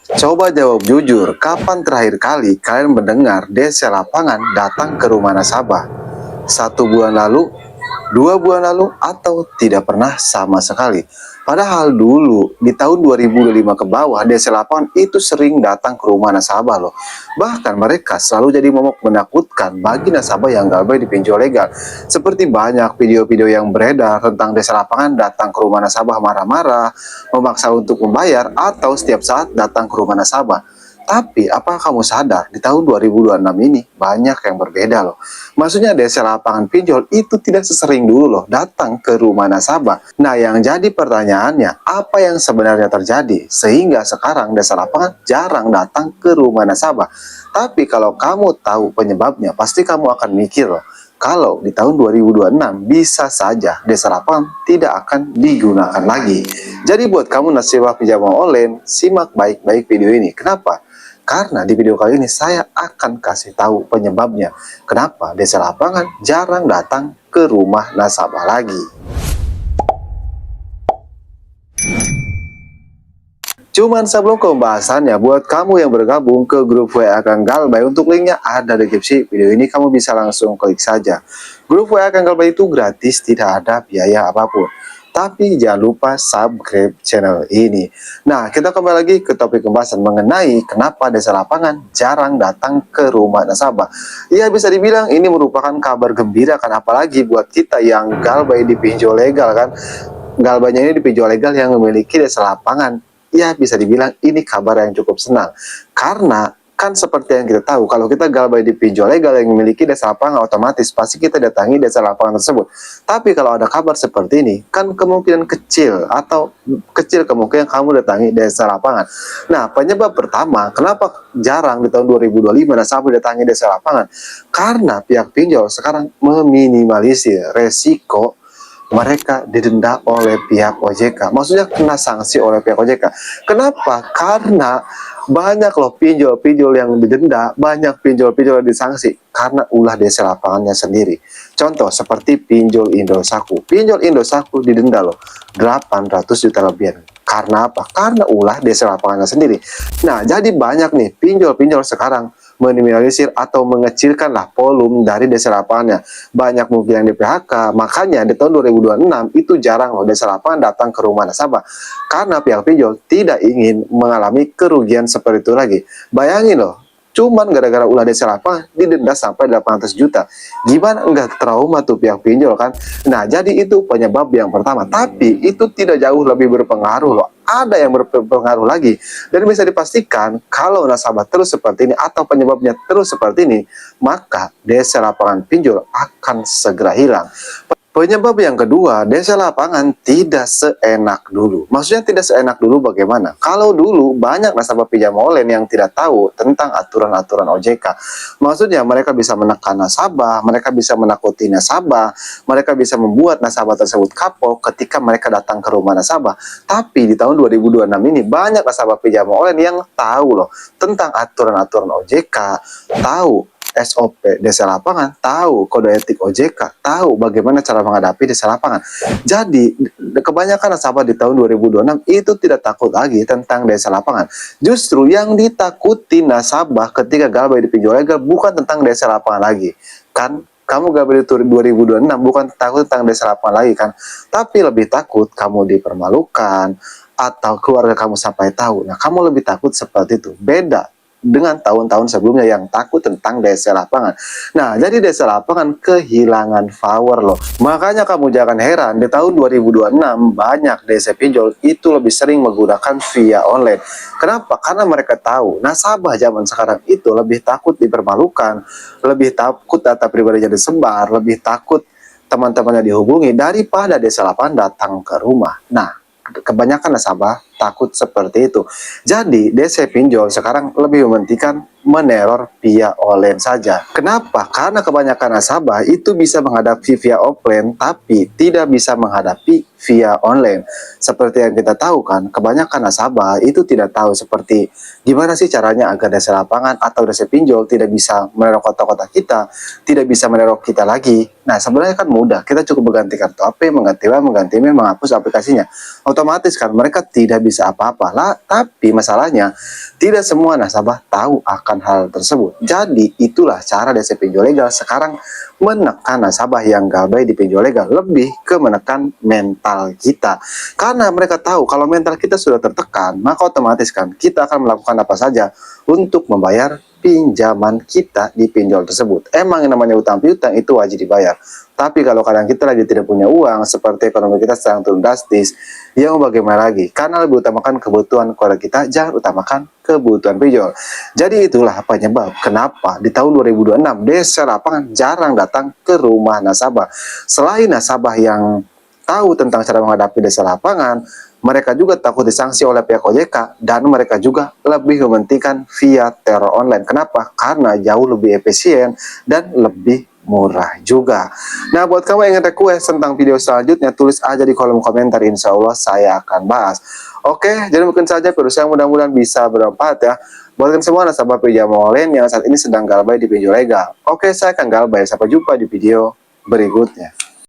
Coba jawab jujur, kapan terakhir kali kalian mendengar DC Lapangan datang ke rumah nasabah? 1 bulan lalu, 2 bulan lalu, atau tidak pernah sama sekali? Padahal dulu, di tahun 2005 ke bawah, DC Lapangan itu sering datang ke rumah nasabah loh. Bahkan mereka selalu jadi momok menakutkan bagi nasabah yang gagal di pinjol legal. Seperti banyak video-video yang beredar tentang DC Lapangan datang ke rumah nasabah marah-marah, memaksa untuk membayar, atau setiap saat datang ke rumah nasabah. Tapi, apakah kamu sadar di tahun 2026 ini banyak yang berbeda loh. Maksudnya DC Lapangan Pinjol itu tidak sesering dulu loh datang ke rumah nasabah. Nah, yang jadi pertanyaannya, apa yang sebenarnya terjadi sehingga sekarang DC Lapangan jarang datang ke rumah nasabah? Tapi kalau kamu tahu penyebabnya, pasti kamu akan mikir loh. Kalau di tahun 2026 bisa saja DC Lapangan tidak akan digunakan lagi. Jadi buat kamu nasabah pinjaman online, simak baik-baik video ini. Kenapa? Karena di video kali ini saya akan kasih tahu penyebabnya. Kenapa DC Lapangan jarang datang ke rumah nasabah lagi. Cuman sebelum ke pembahasannya, buat kamu yang bergabung ke grup WA Kang Galbay, untuk linknya ada di deskripsi video ini, kamu bisa langsung klik saja. Grup WA Kang Galbay itu gratis, tidak ada biaya apapun. Tapi jangan lupa subscribe channel ini. Nah, kita kembali lagi ke topik pembahasan mengenai kenapa DC Lapangan jarang datang ke rumah nasabah. Ya, bisa dibilang ini merupakan kabar gembira kan, apalagi buat kita yang Galbay di pinjol legal kan. Galbaynya ini di pinjol legal yang memiliki DC Lapangan. Ya, bisa dibilang ini kabar yang cukup senang. Karena kan seperti yang kita tahu, kalau kita galbay di pinjol legal yang memiliki desa lapangan, otomatis pasti kita datangi desa lapangan tersebut. Tapi kalau ada kabar seperti ini, kan kemungkinan kecil atau kecil kemungkinan kamu datangi desa lapangan. Nah, penyebab pertama, kenapa jarang di tahun 2025 nasabah datangi desa lapangan? Karena pihak pinjol sekarang meminimalisir resiko mereka didenda oleh pihak OJK. Maksudnya kena sanksi oleh pihak OJK. Kenapa? Karena banyak loh pinjol-pinjol yang didenda, banyak pinjol-pinjol yang disanksi karena ulah DC lapangannya sendiri. Contoh seperti pinjol Indosat. Pinjol Indosat didenda loh 800 juta lebih. Karena apa? Karena ulah DC lapangannya sendiri. Nah, jadi banyak nih pinjol-pinjol sekarang meminimalisir atau mengecilkanlah volume dari DC lapangannya. Banyak mungkin yang di PHK, makanya di tahun 2026 itu jarang loh DC lapangan datang ke rumah nasabah. Karena pihak pinjol tidak ingin mengalami kerugian seperti itu lagi. Bayangin loh, cuman gara-gara ulah DC lapangan didenda sampai 800 juta. Gimana enggak trauma tuh pihak pinjol kan? Nah, jadi itu penyebab yang pertama. Tapi itu tidak jauh lebih berpengaruh loh. Ada yang berpengaruh lagi. Dan bisa dipastikan kalau nasabah terus seperti ini atau penyebabnya terus seperti ini, maka DC lapangan pinjol akan segera hilang. Penyebab yang kedua, DC lapangan tidak seenak dulu. Maksudnya tidak seenak dulu bagaimana? Kalau dulu banyak nasabah pinjam online yang tidak tahu tentang aturan-aturan OJK. Maksudnya mereka bisa menekan nasabah, mereka bisa menakuti nasabah, mereka bisa membuat nasabah tersebut kapok ketika mereka datang ke rumah nasabah. Tapi di tahun 2026 ini banyak nasabah pinjam online yang tahu loh tentang aturan-aturan OJK, tahu SOP DC lapangan, tahu kode etik OJK, tahu bagaimana cara menghadapi DC lapangan. Jadi, kebanyakan nasabah di tahun 2026 itu tidak takut lagi tentang DC lapangan. Justru yang ditakuti nasabah ketika galbay di pinjol legal bukan tentang DC lapangan lagi. Kan kamu galbay di 2026 bukan takut tentang DC lapangan lagi kan, tapi lebih takut kamu dipermalukan atau keluarga kamu sampai tahu. Nah, kamu lebih takut seperti itu. Beda dengan tahun-tahun sebelumnya yang takut tentang DC lapangan. Nah, jadi DC lapangan kehilangan power loh. Makanya kamu jangan heran di tahun 2026 banyak DC pinjol itu lebih sering menggunakan via online. Kenapa? Karena mereka tahu nasabah zaman sekarang itu lebih takut dipermalukan, lebih takut data pribadinya disebar, lebih takut teman-temannya dihubungi daripada DC lapangan datang ke rumah. Nah, kebanyakan nasabah takut seperti itu. Jadi DC pinjol sekarang lebih mementingkan meneror via online saja. Kenapa? Karena kebanyakan nasabah itu bisa menghadapi via offline tapi tidak bisa menghadapi via online. Seperti yang kita tahu kan, kebanyakan nasabah itu tidak tahu seperti gimana sih caranya agar DC lapangan atau DC pinjol tidak bisa meneror kota-kota kita, tidak bisa meneror kita lagi. Nah, sebenarnya kan mudah. Kita cukup mengganti kartu AP, mengganti WA, mengganti email, menghapus aplikasinya. Otomatis kan mereka tidak bisa apa-apa lah. Tapi masalahnya tidak semua nasabah tahu akan hal tersebut. Jadi itulah cara DC Pinjol Legal sekarang menekan nasabah yang galbay di pinjol legal, lebih ke menekan mental kita. Karena mereka tahu kalau mental kita sudah tertekan, maka otomatis kan kita akan melakukan apa saja untuk membayar pinjaman kita di pinjol tersebut. Emang yang namanya utang piutang itu wajib dibayar. Tapi kalau kadang kita lagi tidak punya uang, seperti ekonomi kita sedang turun drastis, ya mau bagaimana lagi? Karena lebih utamakan kebutuhan keluarga kita, jangan utamakan kebutuhan pinjol. Jadi itulah penyebab kenapa di tahun 2026 desa lapangan jarang datang ke rumah nasabah. Selain nasabah yang tahu tentang cara menghadapi desa lapangan, mereka juga takut disanksi oleh pihak OJK dan mereka juga lebih mementingkan via teror online. Kenapa? Karena jauh lebih efisien dan lebih murah juga. Nah, buat kamu yang ingin request tentang video selanjutnya, tulis aja di kolom komentar, insya Allah saya akan bahas. Oke, jadi mungkin saja video saya mudah-mudahan bisa bermanfaat ya. Buat kalian semua nasabah pinjaman online yang saat ini sedang galbay di pinjol legal. Oke, saya akan galbay. Sampai jumpa di video berikutnya.